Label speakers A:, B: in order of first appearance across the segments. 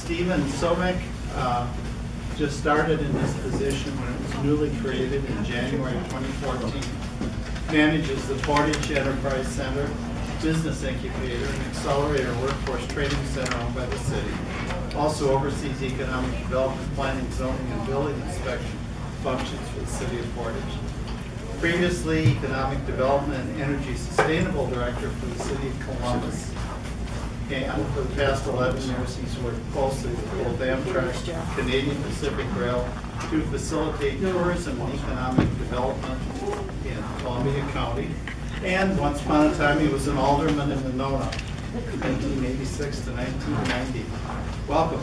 A: Stephen Sobiek just started in this position when it was newly created in January 2014. Manages the Portage Enterprise Center, Business Incubator, and Accelerator Workforce Training Center owned by the city. Also oversees economic development, planning, zoning, and building inspection functions for the city of Portage. Previously, Economic Development and Energy Sustainable Director for the city of Columbus. And for the past 11 years, he's worked closely with both Amtrak, Canadian Pacific Rail to facilitate tourism and economic development in Columbia County. And once upon a time, he was an alderman in Winona, 1986 to 1990. Welcome.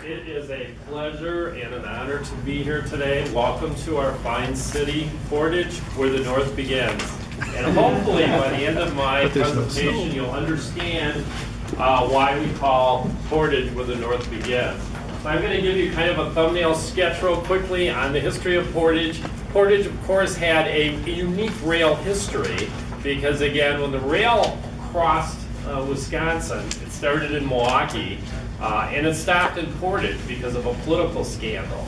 B: It is a pleasure and an honor to be here today. Welcome to our fine city, Portage, where the North begins. And hopefully by the end of my presentation, you'll understand why we call Portage where the North begins. So I'm going to give you kind of a thumbnail sketch real quickly on the history of Portage. Portage, of course, had a unique rail history because, again, when the rail crossed Wisconsin, it started in Milwaukee, and it stopped in Portage because of a political scandal.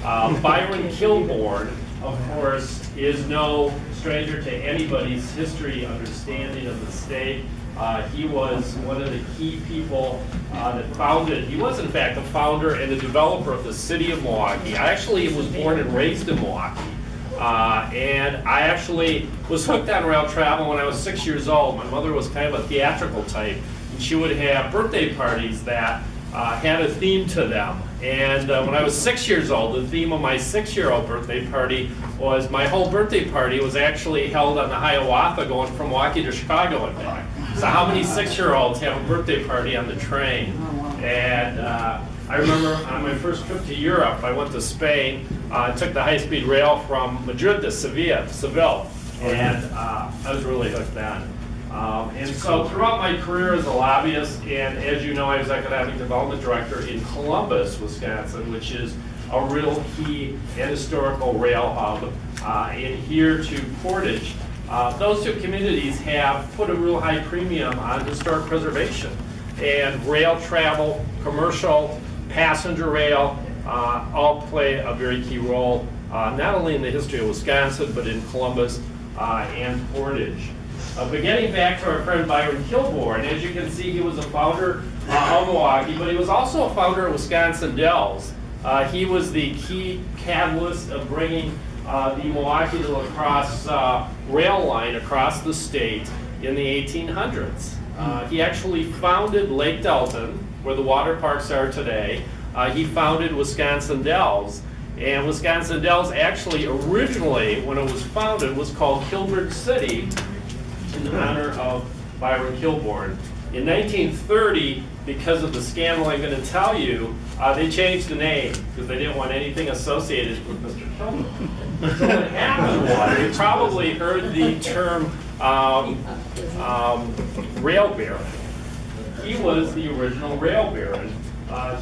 B: Byron Kilbourne, of course, is no stranger to anybody's history understanding of the state. He was one of the key people that founded, he was in fact the founder and the developer of the city of Milwaukee. I actually was born and raised in Milwaukee. And I actually was hooked on rail travel when I was 6 years old. My mother was kind of a theatrical type, and she would have birthday parties that had a theme to them. And when I was 6 years old, the theme of my 6-year-old birthday party was, my whole birthday party was actually held on the Hiawatha going from Milwaukee to Chicago and back. So how many 6-year-olds have a birthday party on the train? And I remember on my first trip to Europe, I went to Spain, took the high-speed rail from Madrid to Seville, and I was really hooked on. And so throughout my career as a lobbyist, and as you know, I was Economic Development Director in Columbus, Wisconsin, which is a real key and historical rail hub, and here to Portage. Those two communities have put a real high premium on historic preservation, and rail travel, commercial, passenger rail, all play a very key role, not only in the history of Wisconsin, but in Columbus and Portage. But getting back to our friend Byron Kilbourne, as you can see, he was a founder of Milwaukee, but he was also a founder of Wisconsin Dells. He was the key catalyst of bringing the Milwaukee to La Crosse rail line across the state in the 1800s. He actually founded Lake Delton, where the water parks are today. He founded Wisconsin Dells. And Wisconsin Dells actually originally, when it was founded, was called Kilbridge City in honor of Byron Kilbourne. In 1930, because of the scandal I'm going to tell you, they changed the name because they didn't want anything associated with Mr. Kilbourne. So what happened was, you probably heard the term rail baron. He was the original rail baron.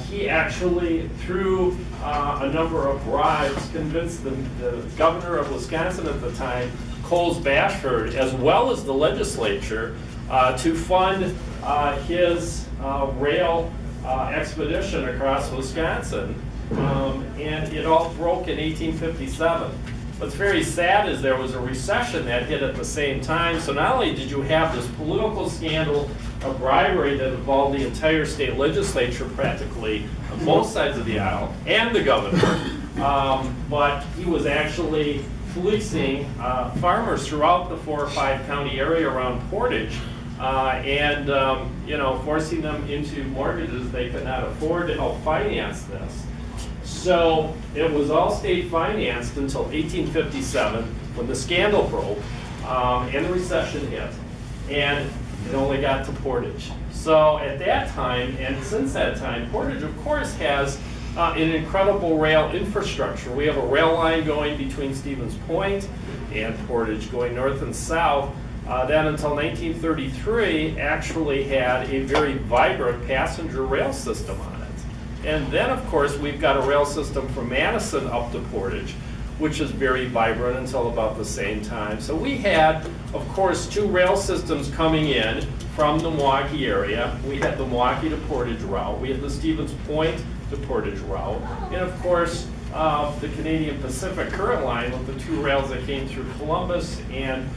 B: He actually, through a number of bribes, convinced the governor of Wisconsin at the time, Coles Bashford, as well as the legislature, to fund his rail expedition across Wisconsin. And it all broke in 1857. What's very sad is there was a recession that hit at the same time. So not only did you have this political scandal of bribery that involved the entire state legislature practically on both sides of the aisle and the governor, but he was actually fleecing farmers throughout the 4 or 5 county area around Portage, and you know, forcing them into mortgages they could not afford to help finance this. So it was all state financed until 1857, when the scandal broke and the recession hit, and it only got to Portage. So at that time, and since that time, Portage, of course, has an incredible rail infrastructure. We have a rail line going between Stevens Point and Portage, going north and south, that until 1933 actually had a very vibrant passenger rail system on it. And then, of course, we've got a rail system from Madison up to Portage, which is very vibrant until about the same time. So we had of course, two rail systems coming in from the Milwaukee area. We had the Milwaukee to Portage route. We had the Stevens Point to Portage route. And of course, the Canadian Pacific current line with the two rails that came through Columbus and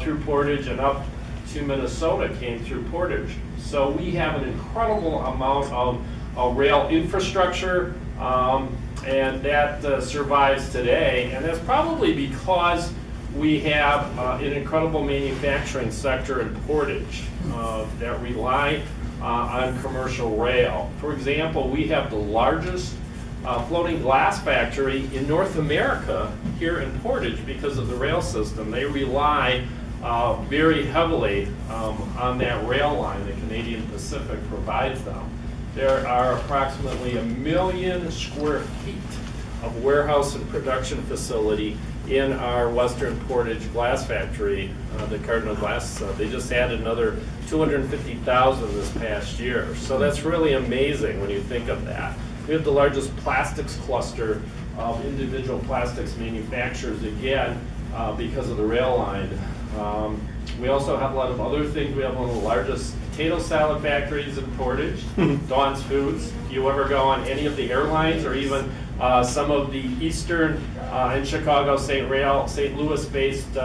B: through Portage and up to Minnesota came through Portage. So we have an incredible amount of rail infrastructure, and that survives today. And that's probably because we have an incredible manufacturing sector in Portage that rely on commercial rail. For example, we have the largest floating glass factory in North America here in Portage because of the rail system. They rely very heavily on that rail line the Canadian Pacific provides them. There are approximately 1 million square feet of warehouse and production facility in our Western Portage glass factory, the Cardinal Glass. They just added another 250,000 this past year. So that's really amazing when you think of that. We have the largest plastics cluster of individual plastics manufacturers, again, because of the rail line. We also have a lot of other things. We have one of the largest potato salad factories in Portage, Dawn's Foods. If you ever go on any of the airlines or even some of the Eastern and Chicago, St. Louis-based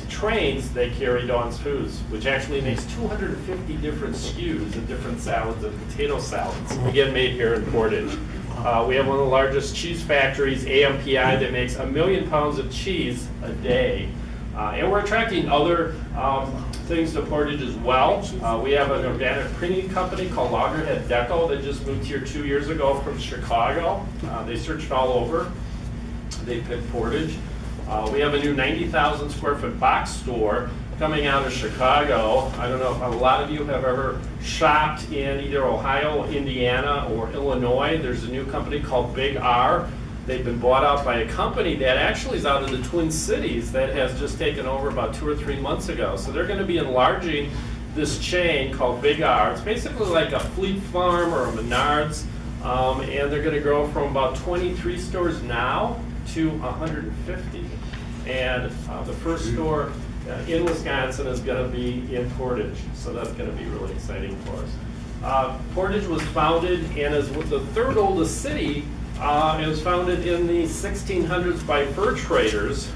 B: trains, they carry Dawn's Foods, which actually makes 250 different SKUs of different salads and potato salads, again made here in Portage. We have one of the largest cheese factories, AMPI, that makes 1 million pounds of cheese a day. And we're attracting other things to Portage as well. We have an organic printing company called Loggerhead Deco that just moved here 2 years ago from Chicago. They searched all over. They picked Portage. We have a new 90,000 square foot box store coming out of Chicago. I don't know if a lot of you have ever shopped in either Ohio, Indiana, or Illinois. There's a new company called Big R. They've been bought out by a company that actually is out of the Twin Cities that has just taken over about 2 or 3 months ago. So they're going to be enlarging this chain called Big R. It's basically like a Fleet Farm or a Menards, and they're going to grow from about 23 stores now to 150. And the first store in Wisconsin is going to be in Portage, so that's going to be really exciting for us. Portage was founded and is the third oldest city. It was founded in the 1600s by fur traders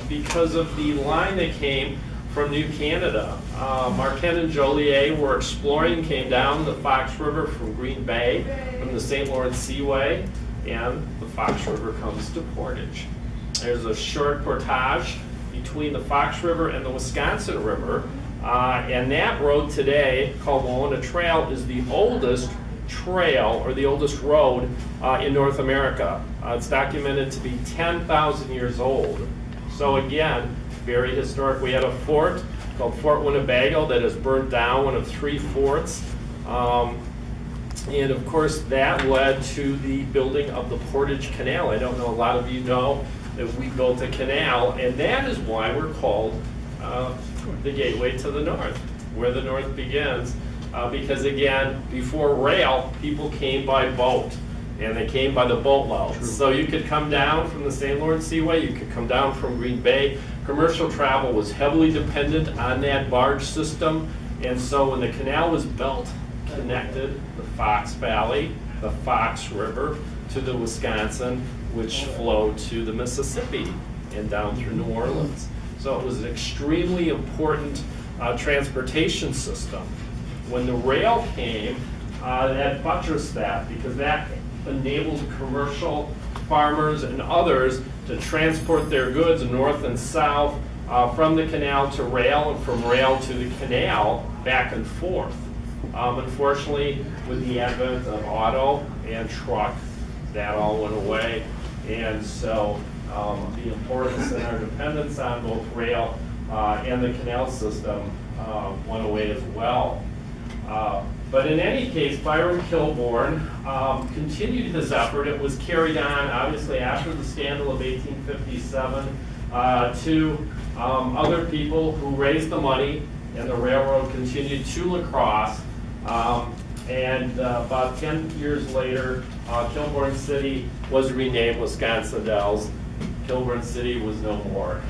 B: because of the line that came from New Canada. Marquette and Joliet were exploring, came down the Fox River from Green Bay, from the St. Lawrence Seaway, and the Fox River comes to Portage. There's a short portage between the Fox River and the Wisconsin River, and that road today, called Walona Trail, is the oldest trail or the oldest road in North America. It's documented to be 10,000 years old. So again, very historic. We had a fort called Fort Winnebago that is burnt down, one of 3 forts. And of course that led to the building of the Portage Canal. I don't know, a lot of you know that we built a canal, and that is why we're called the gateway to the north, where the north begins. Because again, before rail, people came by boat, and they came by the boatloads. So you could come down from the St. Lawrence Seaway, you could come down from Green Bay. Commercial travel was heavily dependent on that barge system, and so when the canal was built, connected the Fox Valley, the Fox River, to the Wisconsin, which flowed to the Mississippi and down through New Orleans. So it was an extremely important transportation system. When the rail came, that buttressed that, because that enabled commercial farmers and others to transport their goods north and south from the canal to rail, and from rail to the canal back and forth. Unfortunately, with the advent of auto and truck, that all went away, and so the importance and our dependence on both rail and the canal system went away as well. But in any case, Byron Kilbourne continued his effort. It was carried on, obviously, after the scandal of 1857 to other people who raised the money, and the railroad continued to La Crosse. And about 10 years later, Kilbourne City was renamed Wisconsin Dells. Kilbourne City was no more.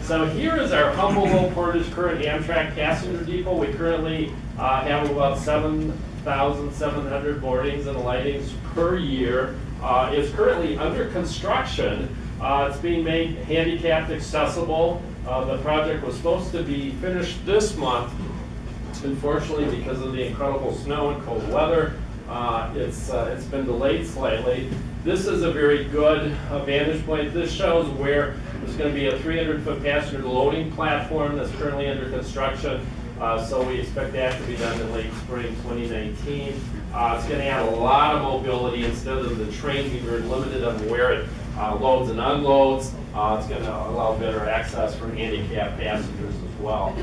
B: So here is our humble little Portage current Amtrak passenger depot. We currently have about 7,700 boardings and lightings per year. It's currently under construction. It's being made handicapped accessible. The project was supposed to be finished this month. Unfortunately, because of the incredible snow and cold weather, it's been delayed slightly. This is a very good vantage point. This shows where there's going to be a 300-foot passenger loading platform that's currently under construction. So we expect that to be done in late spring 2019. It's going to add a lot of mobility instead of the train being very limited on where it loads and unloads. It's going to allow better access for handicapped passengers as well.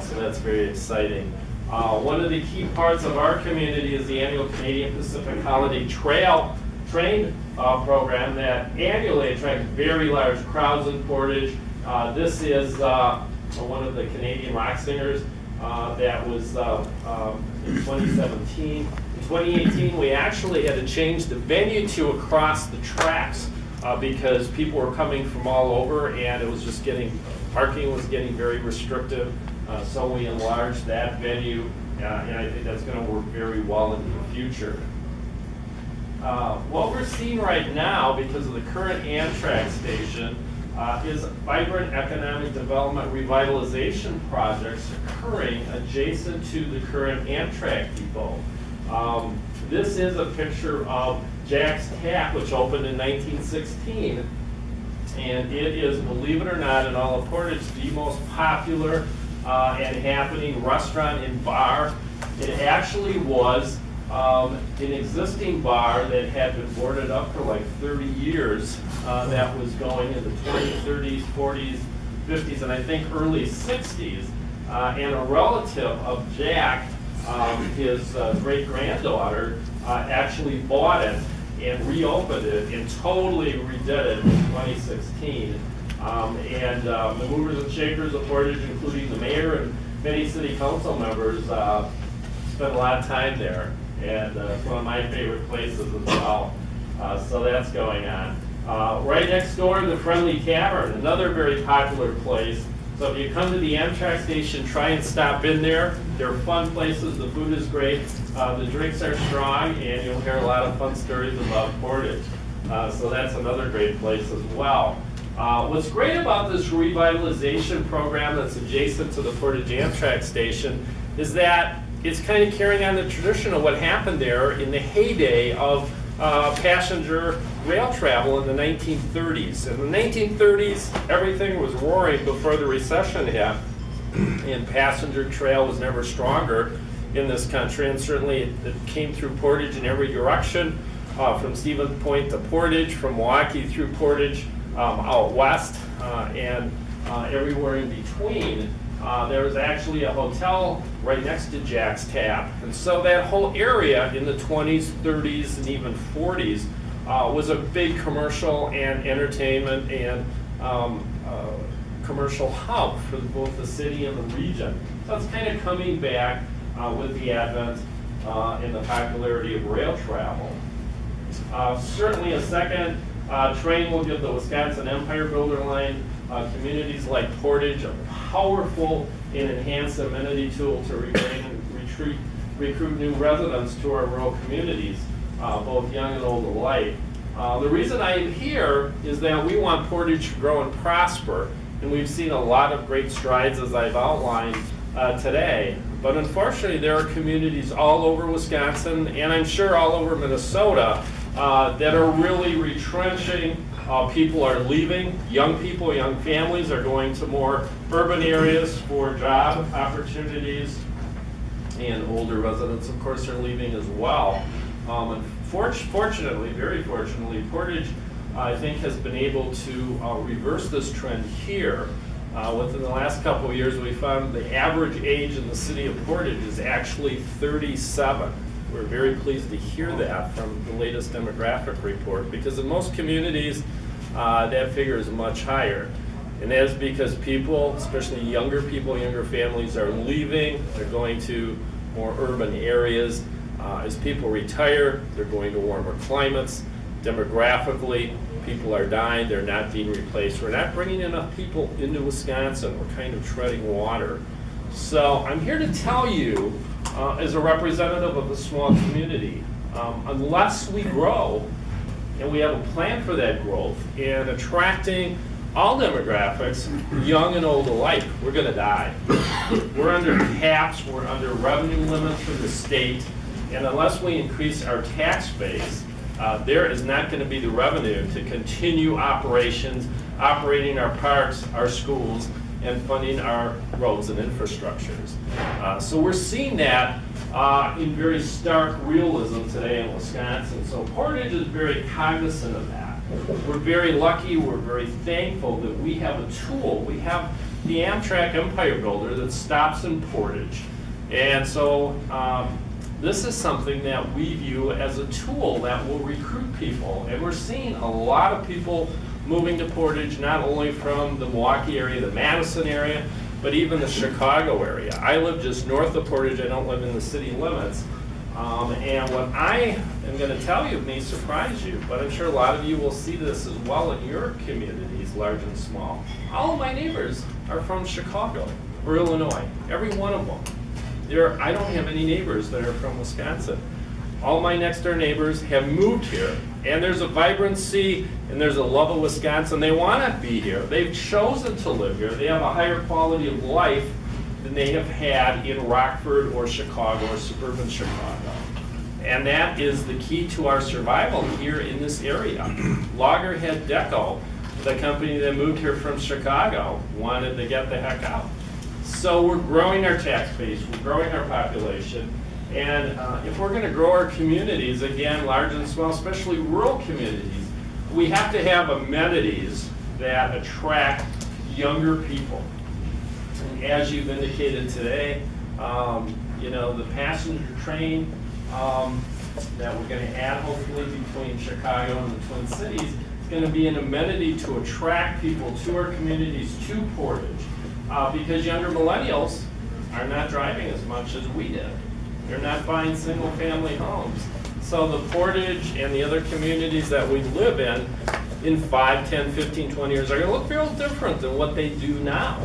B: So that's very exciting. One of the key parts of our community is the annual Canadian Pacific Holiday Train program that annually attracts very large crowds in Portage. This is one of the Canadian rock singers that was in 2017. In 2018, we actually had to change the venue to across the tracks because people were coming from all over, and it was just parking was getting very restrictive. So we enlarged that venue, and I think that's going to work very well into the future. What we're seeing right now, because of the current Amtrak station, is vibrant economic development revitalization projects occurring adjacent to the current Amtrak depot. This is a picture of Jack's Tap, which opened in 1916, and it is, believe it or not, in all of Portage, the most popular and happening restaurant and bar. It actually was an existing bar that had been boarded up for like 30 years that was going in the 20s, 30s, 40s, 50s, and I think early 60s. And a relative of Jack, his great-granddaughter, actually bought it and reopened it and totally redid it in 2016. The movers and shakers of Portage, including the mayor and many city council members, spent a lot of time there. And it's one of my favorite places as well. So that's going on. Right next door, the Friendly Tavern, another very popular place. So if you come to the Amtrak station, try and stop in there. They're fun places, the food is great, the drinks are strong, and you'll hear a lot of fun stories about Portage. So that's another great place as well. What's great about this revitalization program that's adjacent to the Portage Amtrak station is that it's kind of carrying on the tradition of what happened there in the heyday of passenger rail travel in the 1930s. In the 1930s, everything was roaring before the recession hit, and passenger trail was never stronger in this country, and certainly it came through Portage in every direction, from Stevens Point to Portage, from Milwaukee through Portage, out west, and everywhere in between. There was actually a hotel right next to Jack's Tap. And so that whole area in the 20s, 30s, and even 40s was a big commercial and entertainment and commercial hub for both the city and the region. So it's kind of coming back with the advent and the popularity of rail travel. Certainly a second train will give the Wisconsin Empire Builder Line communities like Portage a powerful and enhanced amenity tool to regain and recruit new residents to our rural communities, both young and old alike. The reason I am here is that we want Portage to grow and prosper, and we've seen a lot of great strides as I've outlined today. But unfortunately, there are communities all over Wisconsin, and I'm sure all over Minnesota, that are really retrenching. People are leaving. Young people, young families are going to more urban areas for job opportunities, and older residents, of course, are leaving as well. And fortunately, very fortunately, Portage, I think, has been able to reverse this trend here. Within the last couple of years, we found the average age in the city of Portage is actually 37. We're very pleased to hear that from the latest demographic report, because in most communities, that figure is much higher. And that is because people, especially younger people, younger families, are leaving. They're going to more urban areas. As people retire, they're going to warmer climates. Demographically, people are dying, they're not being replaced. We're not bringing enough people into Wisconsin. We're kind of treading water. So I'm here to tell you, as a representative of a small community, unless we grow, and we have a plan for that growth, and attracting all demographics, young and old alike, we're gonna die. We're under caps, we're under revenue limits from the state, and unless we increase our tax base, there is not gonna be the revenue to continue operations, operating our parks, our schools, and funding our roads and infrastructures. So we're seeing that in very stark realism today in Wisconsin. So Portage is very cognizant of that. We're very lucky, we're very thankful that we have a tool. We have the Amtrak Empire Builder that stops in Portage. And so this is something that we view as a tool that will recruit people. And we're seeing a lot of people moving to Portage, not only from the Milwaukee area, the Madison area, but even the Chicago area. I live just north of Portage, I don't live in the city limits. And what I am going to tell you may surprise you, but I'm sure a lot of you will see this as well in your communities, large and small. All of my neighbors are from Chicago or Illinois, every one of them. I don't have any neighbors that are from Wisconsin. All my next door neighbors have moved here, and there's a vibrancy and there's a love of Wisconsin. They want to be here. They've chosen to live here. They have a higher quality of life than they have had in Rockford or Chicago or suburban Chicago. And that is the key to our survival here in this area. Loggerhead Deco, the company that moved here from Chicago, wanted to get the heck out. So we're growing our tax base, we're growing our population, and if we're going to grow our communities, again, large and small, especially rural communities, we have to have amenities that attract younger people. And as you've indicated today, you know, the passenger train that we're going to add hopefully between Chicago and the Twin Cities is going to be an amenity to attract people to our communities, to Portage, because younger millennials are not driving as much as we did. They're not buying single-family homes. So the Portage and the other communities that we live in 5, 10, 15, 20 years, are going to look very different than what they do now.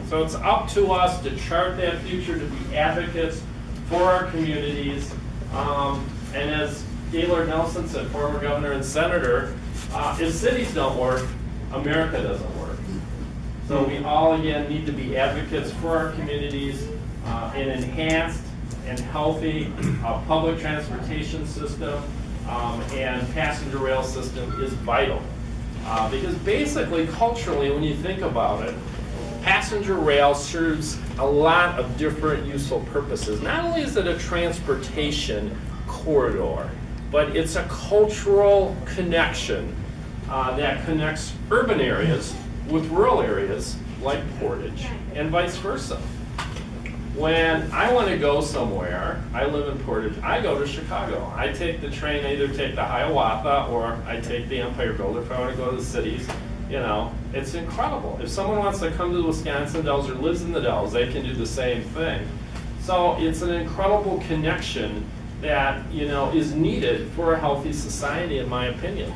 B: So it's up to us to chart that future, to be advocates for our communities. And as Gaylord Nelson said, former governor and senator, if cities don't work, America doesn't work. So we all, again, need to be advocates for our communities. An enhanced and healthy public transportation system and passenger rail system is vital. Because basically, culturally, when you think about it, passenger rail serves a lot of different useful purposes. Not only is it a transportation corridor, but it's a cultural connection that connects urban areas with rural areas like Portage and vice versa. When I want to go somewhere, I live in Portage, I go to Chicago. I take the train, I either take the Hiawatha or I take the Empire Builder if I want to go to the cities. You know, it's incredible. If someone wants to come to the Wisconsin Dells or lives in the Dells, they can do the same thing. So it's an incredible connection that, you know, is needed for a healthy society, in my opinion.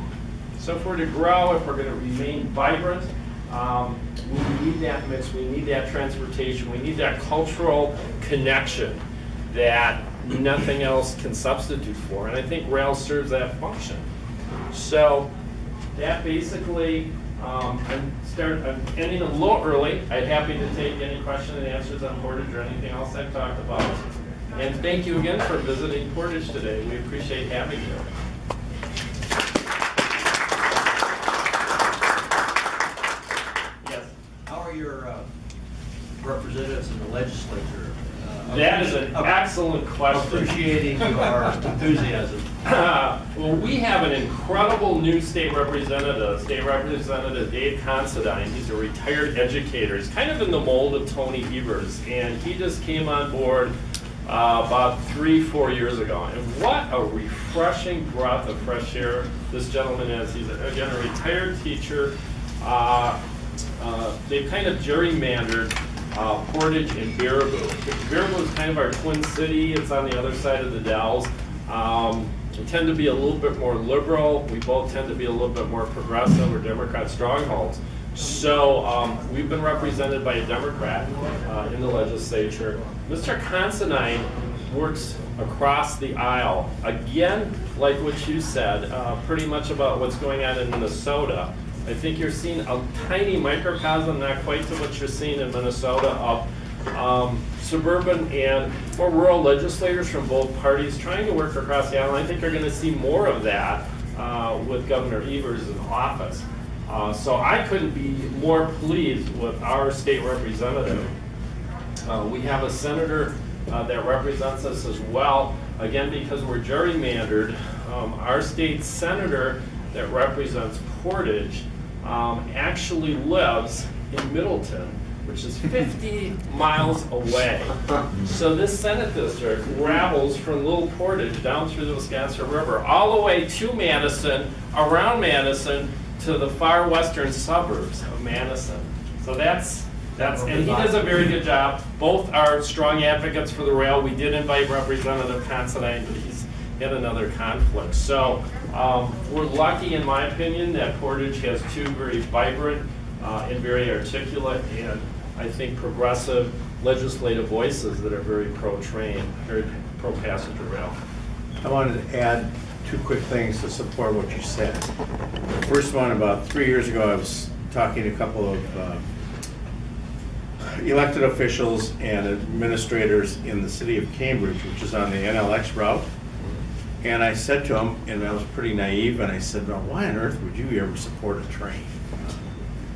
B: So if we're to grow, if we're going to remain vibrant, we need that mix, we need that transportation, we need that cultural connection that nothing else can substitute for. And I think rail serves that function. So that basically, I'm ending a little early. I'm happy to take any question and answers on Portage or anything else I've talked about. And thank you again for visiting Portage today. We appreciate having you. Yes.
C: How are your representatives in the legislature?
B: That is an excellent question.
C: Appreciating your enthusiasm.
B: Well, we have an incredible new state representative, Dave Considine. He's a retired educator. He's kind of in the mold of Tony Evers, and he just came on board about 3-4 years ago. And what a refreshing breath of fresh air this gentleman is. He's, again, a retired teacher. They've kind of gerrymandered Portage and Baraboo. Baraboo is kind of our twin city. It's on the other side of the Dells. we tend to be a little bit more liberal. We both tend to be a little bit more progressive. We're Democrat strongholds. So we've been represented by a Democrat in the legislature. Mr. Considine works across the aisle. Again, like what you said, pretty much about what's going on in Minnesota. I think you're seeing a tiny microcosm, not quite to what you're seeing in Minnesota, of suburban and more rural legislators from both parties trying to work across the aisle. I think you're going to see more of that with Governor Evers in office. So I couldn't be more pleased with our state representative. We have a senator that represents us as well. Again, because we're gerrymandered, our state senator that represents Portage actually lives in Middleton, which is 50 miles away. So this Senate district travels from Little Portage down through the Wisconsin River, all the way to Madison, around Madison, to the far western suburbs of Madison. So that's and he does a very good job. Both are strong advocates for the rail. We did invite Representative Considine, but he's had another conflict. So we're lucky, in my opinion, that Portage has two very vibrant and very articulate and I think progressive legislative voices that are very pro-train, very pro-passenger rail.
D: I wanted to add two quick things to support what you said. The first one, about 3 years ago, I was talking to a couple of elected officials and administrators in the city of Cambridge, which is on the NLX route. And I said to them, and I was pretty naive, and I said, well, why on earth would you ever support a train?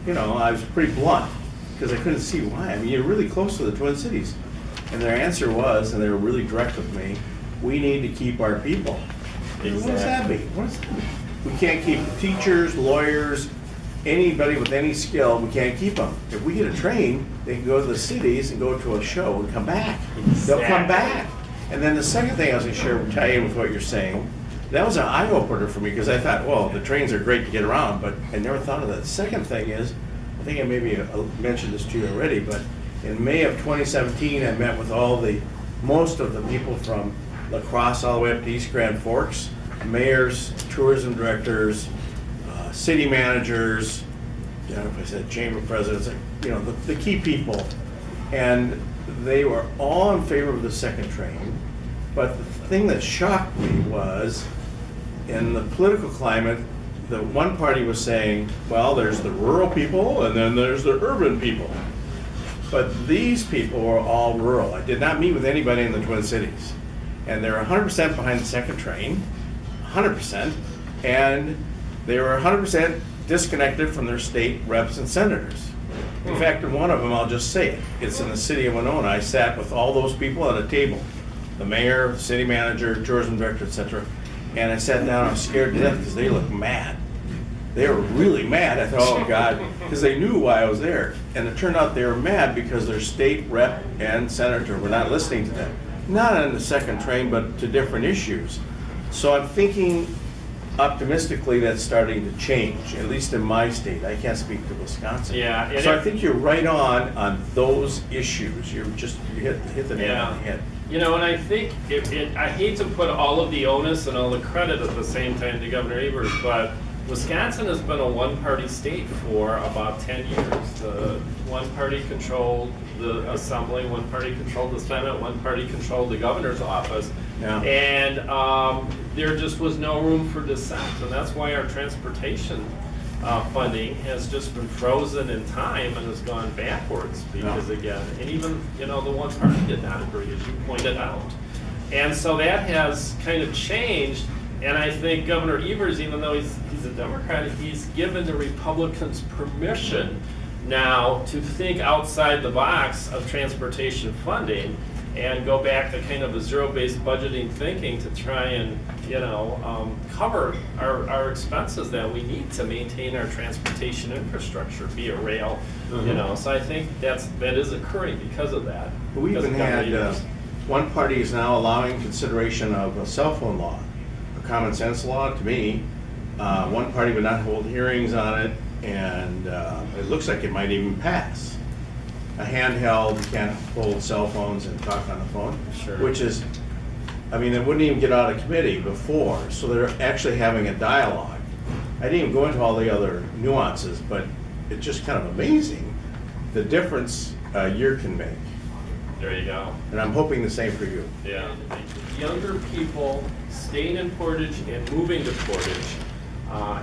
D: You know, I was pretty blunt, because I couldn't see why. I mean, you're really close to the Twin Cities. And their answer was, and they were really direct with me, we need to keep our people. Exactly. What does that mean? What does that mean? We can't keep teachers, lawyers, anybody with any skill, we can't keep them. If we get a train, they can go to the cities and go to a show and come back. Exactly. They'll come back. And then the second thing I was going to share, tie in with what you're saying, that was an eye-opener for me, because I thought, well, the trains are great to get around, but I never thought of that. The second thing is, I think I maybe mentioned this to you already, but in May of 2017, I met with most of the people from La Crosse all the way up to East Grand Forks, mayors, tourism directors, city managers, I don't know if I said chamber presidents, you know, the key people. And they were all in favor of the second train. But the thing that shocked me was, in the political climate, the one party was saying, well, there's the rural people and then there's the urban people. But these people were all rural. I did not meet with anybody in the Twin Cities. And they're 100% behind the second train, 100%, and they were 100% disconnected from their state reps and senators. In fact, in one of them, I'll just say it, it's in the city of Winona. I sat with all those people at a table, the mayor, the city manager, tourism director, etc. And I sat down, I was scared to death because they looked mad. They were really mad. I thought, oh God, because they knew why I was there. And it turned out they were mad because their state rep and senator were not listening to them. Not on the second train, but to different issues. So I'm thinking optimistically that's starting to change, at least in my state. I can't speak to Wisconsin.
B: Yeah.
D: So I think you're right on those issues. You hit the nail on the head.
B: You know, and I think I hate to put all of the onus and all the credit at the same time to Governor Evers, but Wisconsin has been a one-party state for about 10 years. The one party controlled the assembly, one party controlled the Senate, one party controlled the governor's office. Yeah. And there just was no room for dissent. And that's why our transportation funding has just been frozen in time and has gone backwards because, again, and even, you know, the one party did not agree, as you pointed out. And so that has kind of changed. And I think Governor Evers, even though he's a Democrat, he's given the Republicans permission now to think outside the box of transportation funding and go back to kind of a zero-based budgeting thinking to try and, you know, cover our expenses that we need to maintain our transportation infrastructure, be it rail, you know. So I think that is occurring because of that.
D: We even had one party is now allowing consideration of a cell phone law, a common sense law to me. One party would not hold hearings on it, and it looks like it might even pass. A handheld, you can't hold cell phones and talk on the phone,
B: sure.
D: Which is I mean, it wouldn't even get out of committee before, so they're actually having a dialogue. I didn't even go into all the other nuances, but it's just kind of amazing the difference a year can make.
B: There you go.
D: And I'm hoping the same for you.
B: Yeah. Younger people staying in Portage and moving to Portage,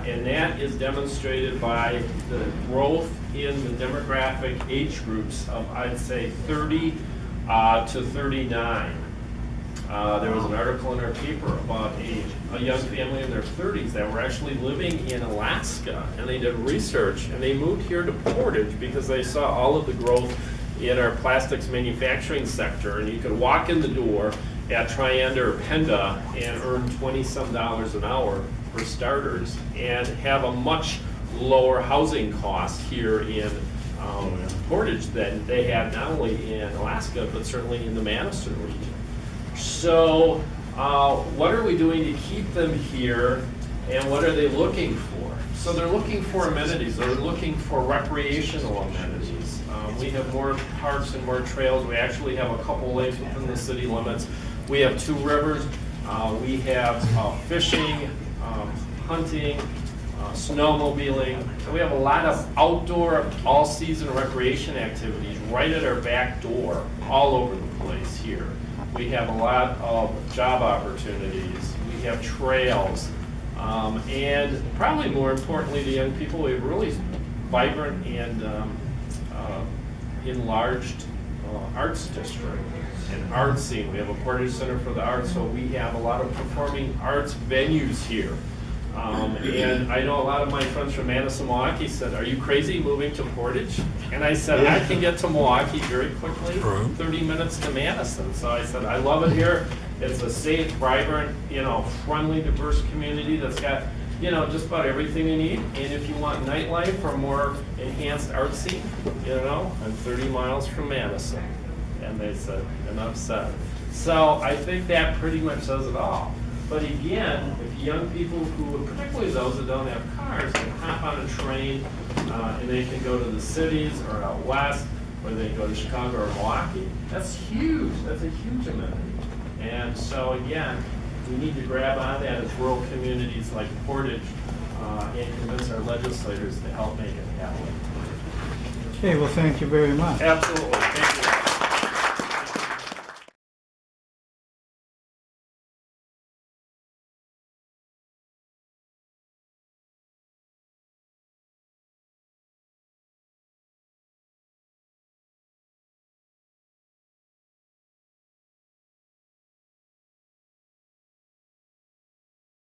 B: and that is demonstrated by the growth in the demographic age groups of, I'd say, 30 to 39. There was an article in our paper about a young family in their 30s that were actually living in Alaska, and they did research, and they moved here to Portage because they saw all of the growth in our plastics manufacturing sector, and you could walk in the door at Trianda or Penda and earn $20-some an hour for starters, and have a much lower housing cost here in Portage than they had not only in Alaska, but certainly in the Madison region. So what are we doing to keep them here, and what are they looking for? So they're looking for amenities, they're looking for recreational amenities. We have more parks and more trails. We actually have a couple lakes within the city limits. We have 2 rivers. We have fishing, hunting, snowmobiling, and we have a lot of outdoor, all-season recreation activities right at our back door, all over the place here. We have a lot of job opportunities. We have trails, and probably more importantly to young people, we have really vibrant and enlarged arts district and art scene. We have a Portage Center for the Arts, so we have a lot of performing arts venues here. And I know a lot of my friends from Madison, Milwaukee said, "Are you crazy moving to Portage?" And I said, "I can get to Milwaukee very quickly, 30 minutes to Madison." So I said, "I love it here. It's a safe, vibrant, friendly, diverse community that's got, just about everything you need. And if you want nightlife or more enhanced art scene, I'm 30 miles from Madison." And they said, "Enough said." So I think that pretty much says it all. But again, if young people who, particularly those that don't have cars, can hop on a train and they can go to the cities or out west, or they can go to Chicago or Milwaukee, that's huge. That's a huge amenity. And so again, we need to grab on that as rural communities like Portage and convince our legislators to help make it happen.
E: Okay, well, thank you very much.
B: Absolutely. Thank you.